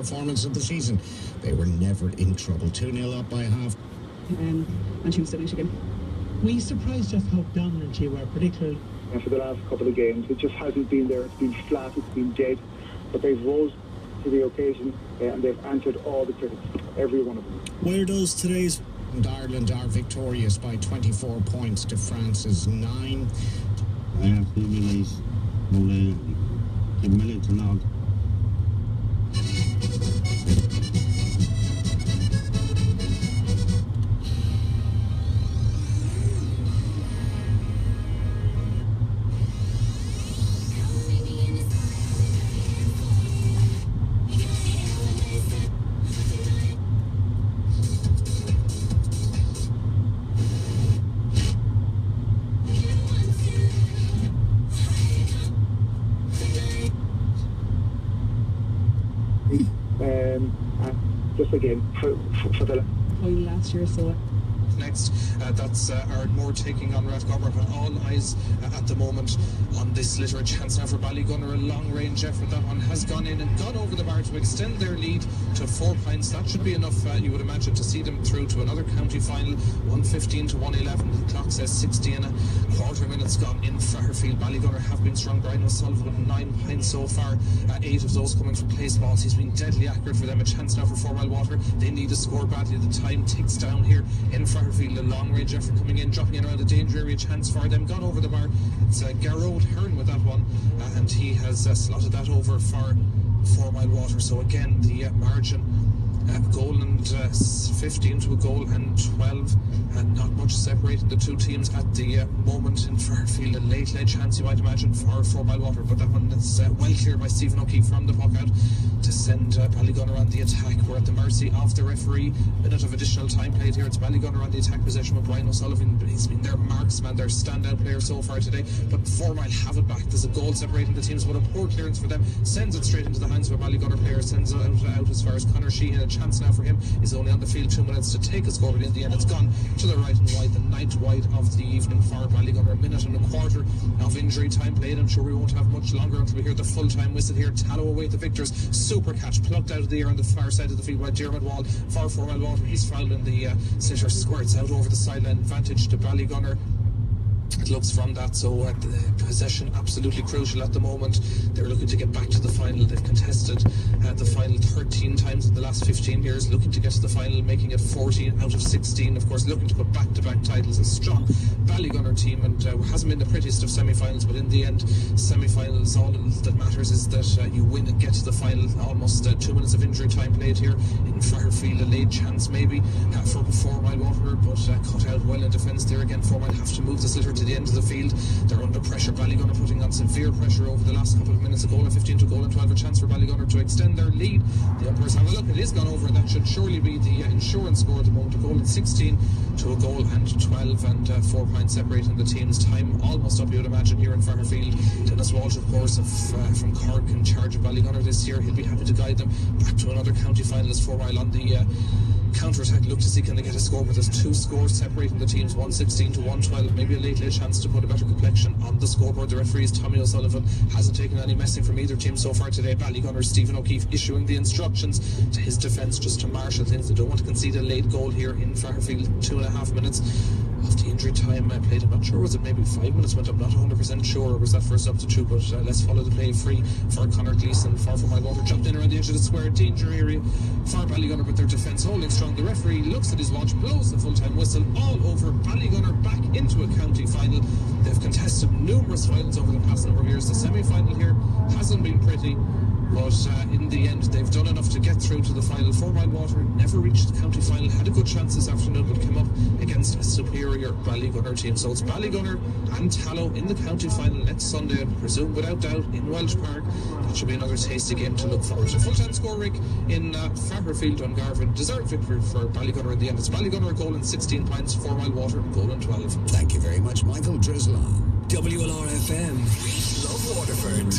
performance of the season. They were never in trouble. 2-0 up by half. On Tuesday night again. Were you surprised just how dominant you were, particularly? For the last couple of games, it just hasn't been there. It's been flat, it's been dead. But they've rose to the occasion and they've answered all the critics, every one of them. Where does today's... And Ireland are victorious by 24 points to France's 9. I have to realize will give me a little nod. Just again for the last year, so next. That's Ardmore taking on Rathgobber, but all eyes at the moment on this litter. A chance now for Ballygunner, a long range effort. That one has gone in and gone over the bar to extend their lead to 4 points. That should be enough, you would imagine, to see them through to another county final. 1:15 to 1:11. The clock says 60 and a quarter minutes gone in Fairfield. Ballygunner have been strong. Brian O'Sullivan with 9 points so far. 8 of those coming from place balls. He's been deadly accurate for them. A chance now for 4 Mile Water. They need to score badly. The time ticks down here in Fairfield. A long range effort coming in, dropping in around the danger area. Chance for them. Gone over the bar. It's Garrod Hearn with that one, and he has slotted that over for 4 Mile Water. So again, the margin, goal and 15 to a goal and 12, and not much separating the two teams at the moment in Fairfield. A late chance, you might imagine, for 4 Mile Water, but that one is well cleared by Stephen O'Keefe from the puck out to send Ballygunner on the attack. We're at the mercy of the referee. Minute of additional time played here. It's Ballygunner on the attack possession with Brian O'Sullivan. He's been their marksman, their standout player so far today, but 4 Mile have it back. There's a goal separating the teams, but a poor clearance for them sends it straight into the hands of a Ballygunner player, sends it out as far as Conor Sheehan. A chance now for him. Is only on the field 2 minutes to take a score, but in the end it's gone to the right and wide. The 9th wide of the evening for Ballygunner. A minute and a quarter of injury time played. I'm sure we won't have much longer until we hear the full-time whistle here. Tallow away the victors. Super catch plucked out of the air on the far side of the field by Dermot Wall for 4 Mile Water. He's fouled and the sitter squirts out over the sideline. Advantage to Ballygunner. It looks from that, so the possession absolutely crucial at the moment. They're looking to get back to the final. They've contested the final 13 times in the last 15 years, looking to get to the final, making it 14 out of 16. Of course, looking to put back-to-back titles. A strong Ballygunner team, and hasn't been the prettiest of semi-finals, but in the end, semi-finals, all that matters is that you win and get to the final. Almost 2 minutes of injury time played here in Fairfield. A late chance maybe for 4 Mile Water, but cut out well in defence there again. 4 Mile have to move the litter to the end of the field. They're under pressure. Ballygunner putting on severe pressure over the last couple of minutes. A goal and 15 to goal and 12. A chance for Ballygunner to extend their lead. The umpires have a look. It is gone over. That should surely be the insurance score at the moment. A goal and 16 to a goal and 12, and 4 points separating the teams. Time almost up, you would imagine, here in Fairfield. Dennis Walsh, of course, from Cork, in charge of Ballygunner this year. He'll be happy to guide them back to another county final as 4 Mile on the counter-attack. Look to see can they get a score, but there's 2 scores separating the teams, 116 to 112. Maybe a late chance to put a better complexion on the scoreboard. The referees, Tommy O'Sullivan, hasn't taken any messing from either team so far today. Ballygunner, Stephen O'Keefe issuing the instructions to his defence just to marshal things. They don't want to concede a late goal here in Fairfield. 2.5 minutes of the injury time played. I'm not sure, was it maybe 5 minutes went up? Not 100% sure, or was that for a substitute? But let's follow the play. Free for Conor Gleeson. 4 Mile Water jumped in around the edge of the square. Danger area for Ballygunner, but their defence holding strong. The referee looks at his watch, blows the full-time whistle. All over. Ballygunner back into a county final. They've contested numerous finals over the past number of years. The semi-final here hasn't been pretty, but in the end they've done enough to get through to the final. 4 Mile Water never reached the county final, had a good chance this afternoon, but came up against a superior Ballygunner team. So it's Ballygunner and Tallow in the county final next Sunday, and presume without doubt in Welsh Park. That should be another tasty game to look forward to. Full-time score, Rick, in Fairfield on Garvin. Deserved victory for Ballygunner in the end. It's Ballygunner a goal and 16 points, 4 Mile Water goal and 12. Thank you very much, Michael Drizzlon. WLRFM. Love Waterford.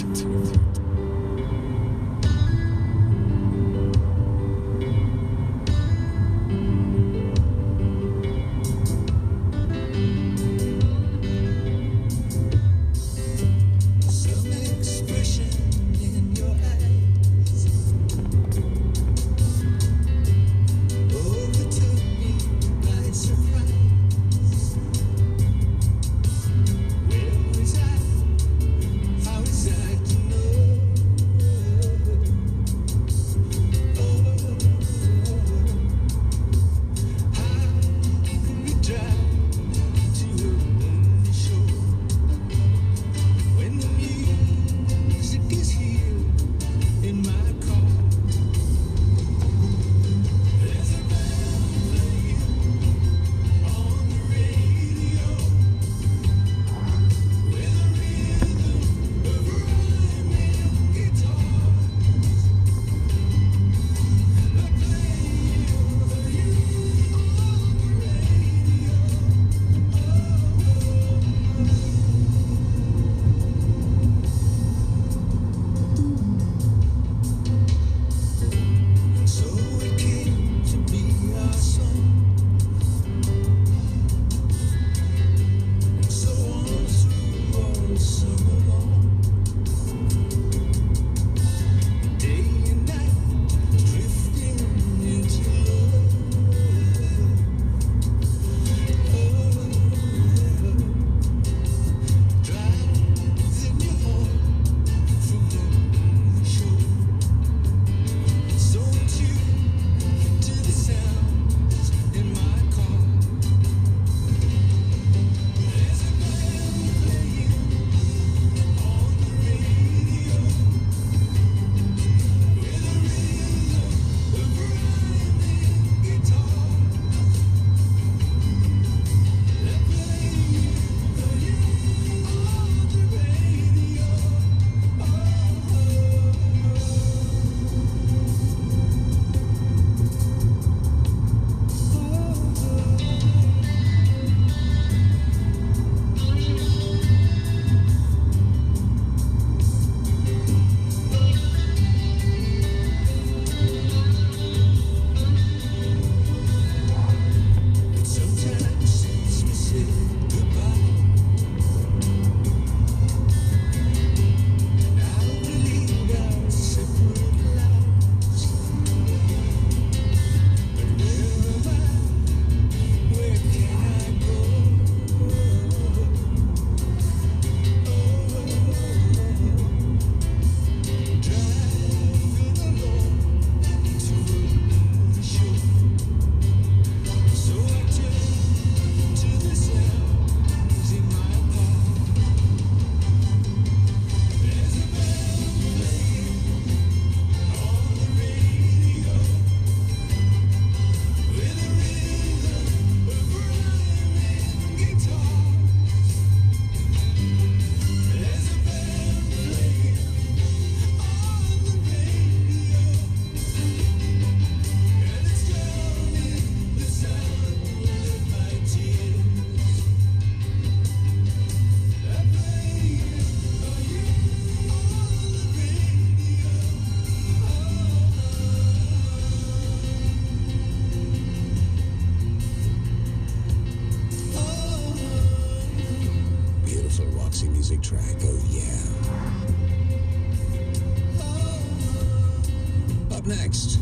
next.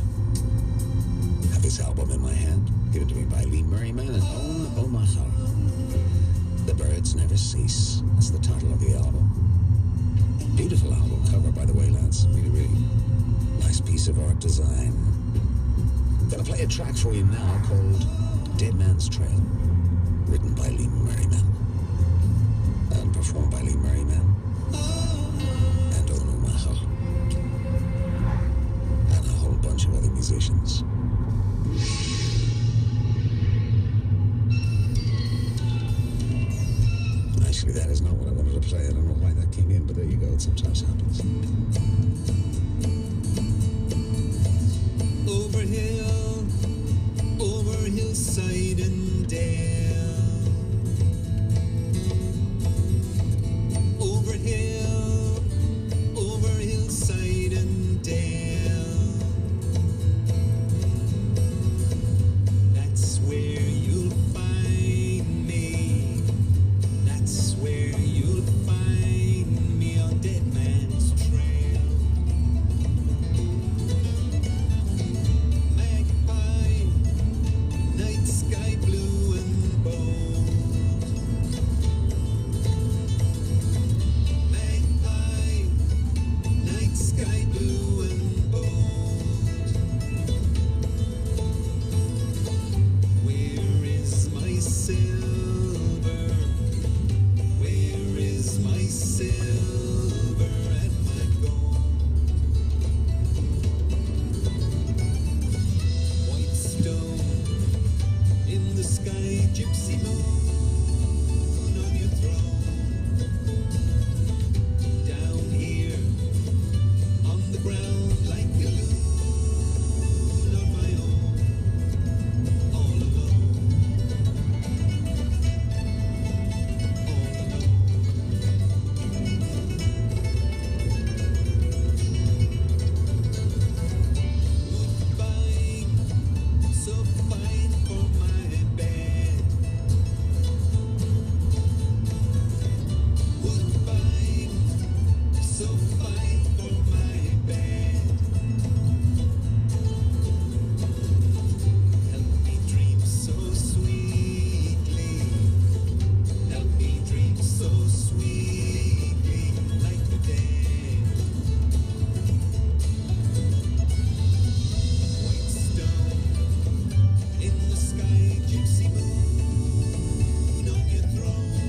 I have this album in my hand, given to me by Lee Merriman and Owen O'Mahar. The Birds Never Cease. That's the title of the album. Beautiful album cover, by the way, lads. Really, really nice piece of art design. Gonna play a track for you now called Dead Man's Trail, written by Lee Merriman and performed by Lee Merriman and Owen O'Mahar and a whole bunch of other musicians. Actually, that is not what I wanted to play. I don't know why that came in, but there you go. It sometimes happens. Over hillside and dale, over hillside and dale. That's where you'll find me. That's where you'll find me on Dead Man's Trail. Magpie, night sky blue and bold. Magpie, night sky blue and bold. Where is my silver? Where is my silver and my gold? White stone in the sky, gypsy moon on your throne. Down here on the ground like a loon on my own, all alone, all alone. Woodbine, so fine for my bed. Woodbine, so fine for my bed. Help me dream so sweetly. Help me dream so sweetly like the dead. White stone in the sky, gypsy moon on your throne.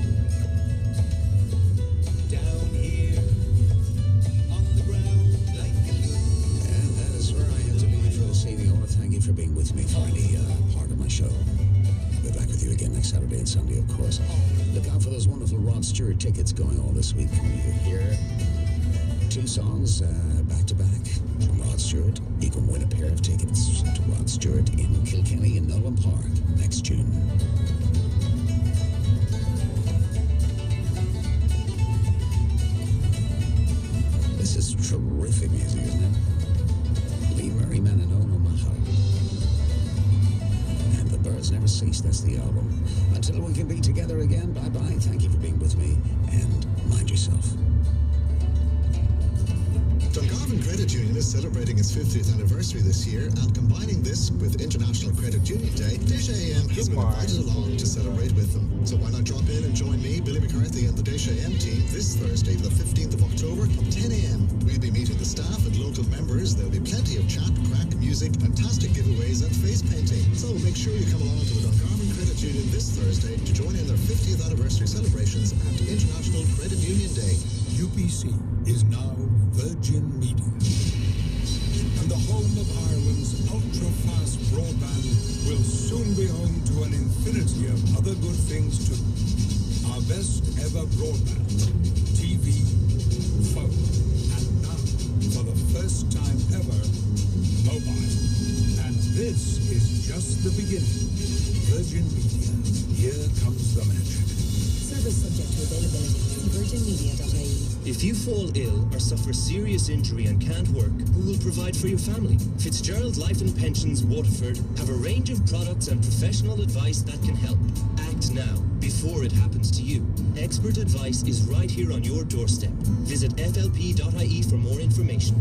Down here on the ground like a loon. And that is where I have to leave you for this evening. I want to thank you for being with me for any part of my show. I'll be back with you again next Saturday and Sunday, of course. Look out for those wonderful Rod Stewart tickets going all this week. You hear two songs back to back from Rod Stewart. You can win a pair of tickets to Rod Stewart in Kilkenny in Nolan Park next June. This is terrific music, isn't it? Lee Merriman and Owen O'Mahar. And The Birds Never Cease, that's the album. Until we can be together again, bye-bye. Thank you for being with me, and mind yourself. Dungarvan Credit Union is celebrating its 50th anniversary this year, and combining this with International Credit Union Day, Dish AM has been invited along to celebrate with them. So why not drop in and join me, Billy McCarthy, and the Dish AM team this Thursday, the 15th of October at 10 a.m. We'll be meeting the staff and local members. There'll be plenty of chat, crack, music, fantastic giveaways, and face painting. So make sure you come along to the Dungarvan Credit Union this Thursday to join in their 50th anniversary celebrations and International Credit Union Day. UPC is now Virgin Media, and the home of Ireland's ultra-fast broadband will soon be home to an infinity of other good things too. Our best ever broadband, TV, phone, and now, for the first time ever, mobile. And this is just the beginning. Virgin Media, here comes the magic. Service subject to availability. VirginMedia.ie. If you fall ill or suffer serious injury and can't work, who will provide for your family? Fitzgerald Life and Pensions Waterford have a range of products and professional advice that can help. Act now, before it happens to you. Expert advice is right here on your doorstep. Visit flp.ie for more information.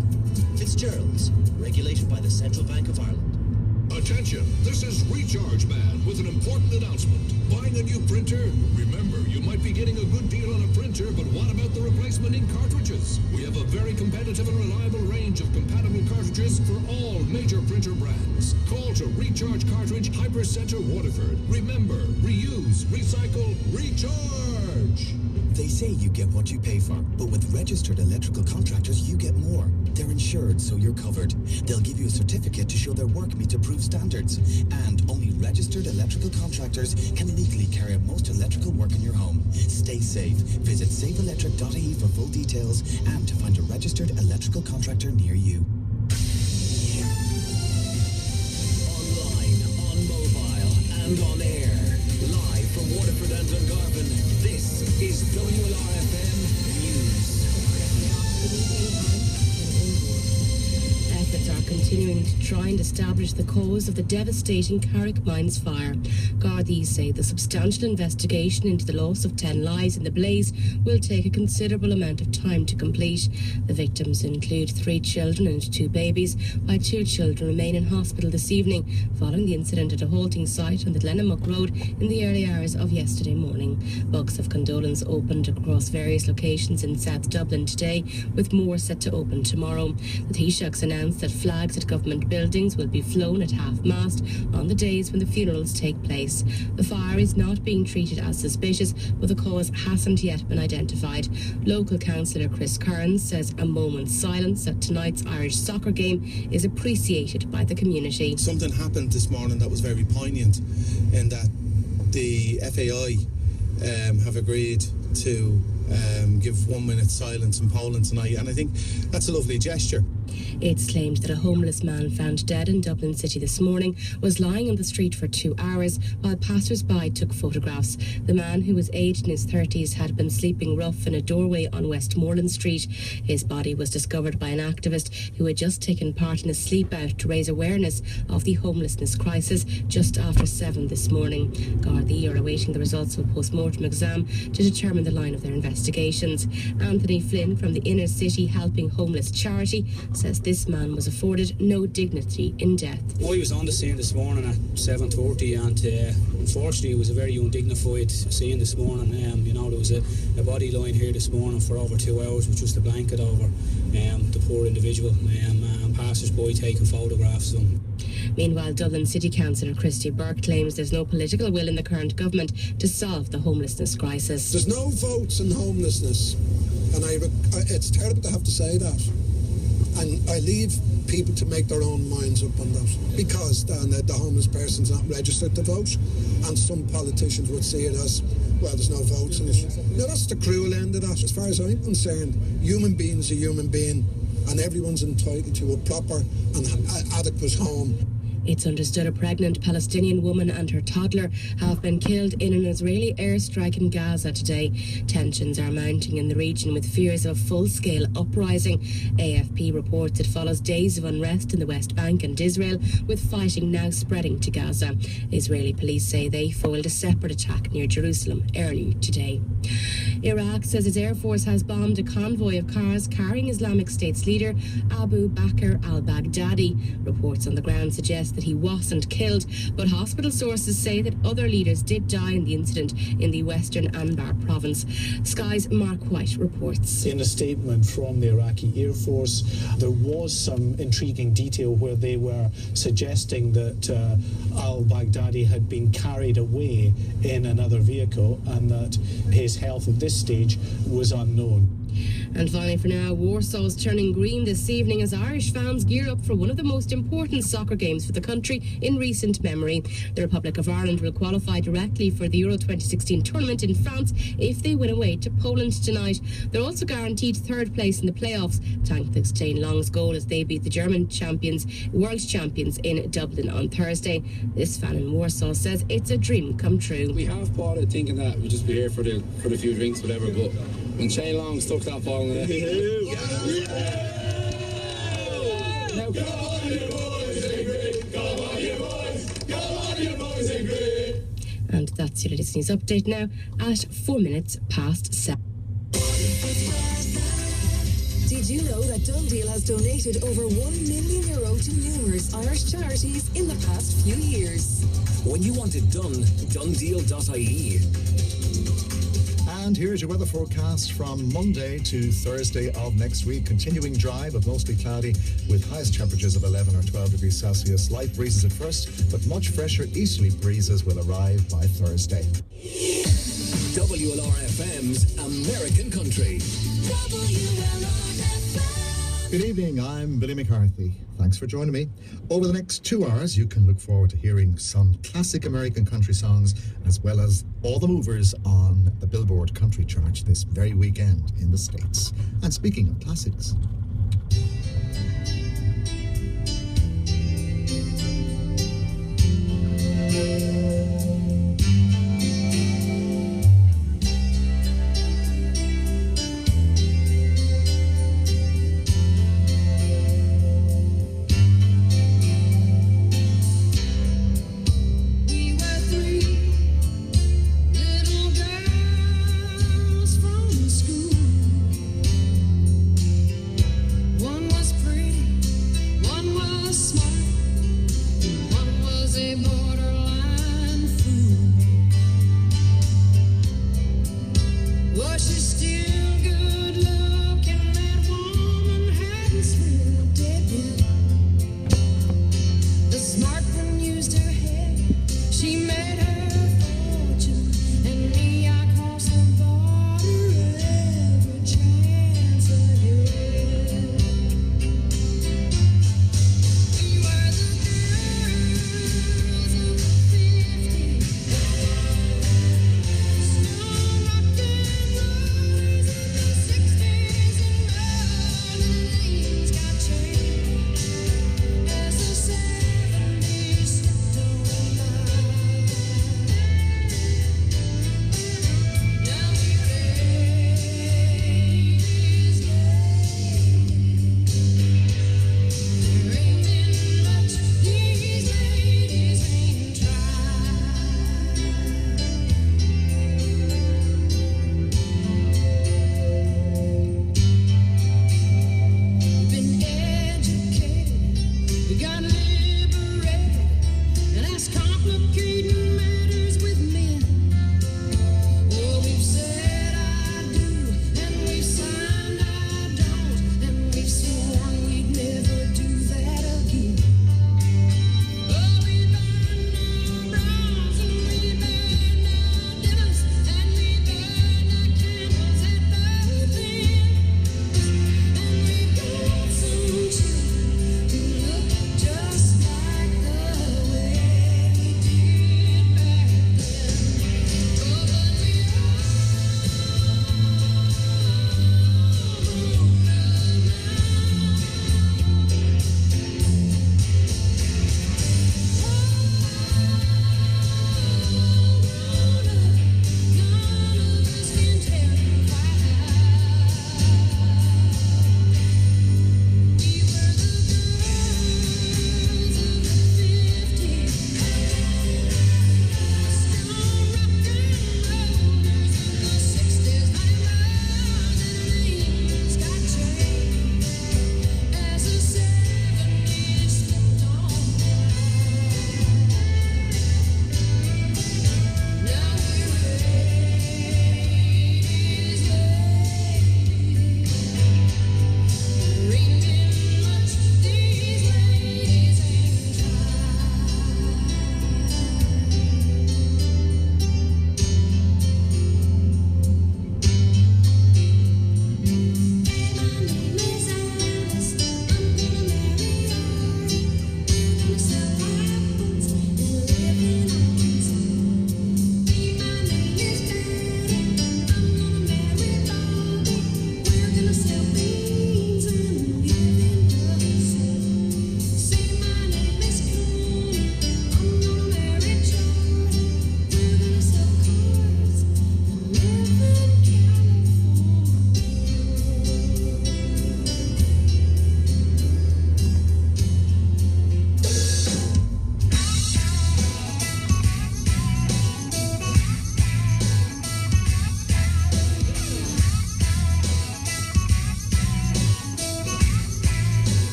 Fitzgerald's, regulated by the Central Bank of Ireland. Attention, this is Recharge Man with an important announcement. Buying a new printer? Remember, you might be getting a good deal on a printer, but what about the replacement ink cartridges? We have a very competitive and reliable range of compatible cartridges for all major printer brands. Call to Recharge Cartridge Hypercenter Waterford. Remember, reuse, recycle, recharge! They say you get what you pay for, but with registered electrical contractors, you get more. They're insured, so you're covered. They'll give you a certificate to show their work meets approved standards. And only registered electrical contractors can legally carry out most electrical work in your home. Stay safe. Visit safeelectric.ie for full details and to find a registered electrical contractor near you. Online, on mobile, and on air. Live from Waterford and Dungarvan, this is WLRFM News. Efforts are continuing to try and establish the cause of the devastating Carrick Mines fire. Gardaí say the substantial investigation into the loss of 10 lives in the blaze will take a considerable amount of time to complete. The victims include 3 children and 2 babies, while 2 children remain in hospital this evening following the incident at a halting site on the Glenamuck Road in the early hours of yesterday morning. Books of condolence opened across various locations in South Dublin today, with more set to open tomorrow. The Taoiseachs announced that flags at government buildings will be flown at half-mast on the days when the funerals take place. The fire is not being treated as suspicious, but the cause hasn't yet been identified. Local councillor Chris Kearns says a moment's silence at tonight's Irish soccer game is appreciated by the community. Something happened this morning that was very poignant in that the FAI have agreed to give 1 minute silence in Poland tonight, and I think that's a lovely gesture. It's claimed that a homeless man found dead in Dublin City this morning was lying on the street for 2 hours while passers-by took photographs. The man, who was aged in his 30s, had been sleeping rough in a doorway on Westmoreland Street. His body was discovered by an activist who had just taken part in a sleep out to raise awareness of the homelessness crisis just after 7 this morning. Gardaí are awaiting the results of a post-mortem exam to determine the line of their investigations. Anthony Flynn from the Inner City Helping Homeless charity says this man was afforded no dignity in death. I was on the scene this morning at 7:30, and unfortunately it was a very undignified scene this morning. There was a body lying here this morning for over 2 hours with just a blanket over the poor individual, and passers-by taking photographs of him. Meanwhile, Dublin City Councillor Christy Burke claims there's no political will in the current government to solve the homelessness crisis. There's no votes in homelessness, and it's terrible to have to say that. And I leave people to make their own minds up on that, because the homeless person's not registered to vote, and some politicians would see it as, well, there's no votes in it. Now, that's the cruel end of that. As far as I'm concerned, human being's a human being, and everyone's entitled to a proper and adequate home. It's understood a pregnant Palestinian woman and her toddler have been killed in an Israeli airstrike in Gaza today. Tensions are mounting in the region with fears of a full-scale uprising. AFP reports it follows days of unrest in the West Bank and Israel, with fighting now spreading to Gaza. Israeli police say they foiled a separate attack near Jerusalem earlier today. Iraq says its air force has bombed a convoy of cars carrying Islamic State's leader Abu Bakr al-Baghdadi. Reports on the ground suggest that he wasn't killed, but hospital sources say that other leaders did die in the incident in the western Anbar province. Sky's Mark White reports. In a statement from the Iraqi Air Force, there was some intriguing detail where they were suggesting that al-Baghdadi had been carried away in another vehicle and that his health at this stage was unknown. And finally, for now, Warsaw's turning green this evening as Irish fans gear up for one of the most important soccer games for the country in recent memory. The Republic of Ireland will qualify directly for the Euro 2016 tournament in France if they win away to Poland tonight. They're also guaranteed third place in the playoffs, thanks to Stane Long's goal as they beat the German world champions in Dublin on Thursday. This fan in Warsaw says it's a dream come true. We half bought it thinking that we'd just be here for the few drinks, whatever, but when Shane Long stuck that ball in the net. Now, come on, you boys in green! Come on, you boys! Come on, you boys in green! And that's your latest news update now at 4 minutes past 7. Die Did you know that Done Deal has donated over €1 million to numerous Irish charities in the past few years? When you want it done, donedeal.ie. And here's your weather forecast from Monday to Thursday of next week. Continuing dry but mostly cloudy with highest temperatures of 11 or 12 degrees Celsius. Light breezes at first, but much fresher easterly breezes will arrive by Thursday. WLRFM's American Country. Good evening, I'm Billy McCarthy. Thanks for joining me. Over the next 2 hours, you can look forward to hearing some classic American country songs, as well as all the movers on the Billboard Country Chart this very weekend in the States. And speaking of classics,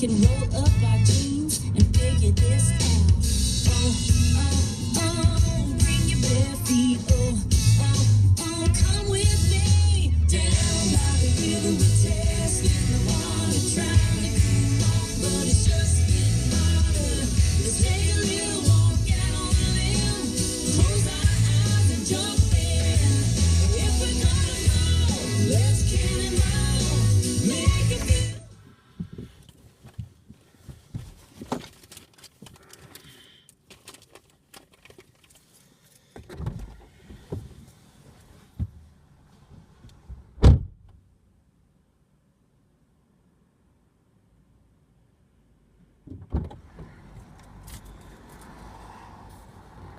can roll up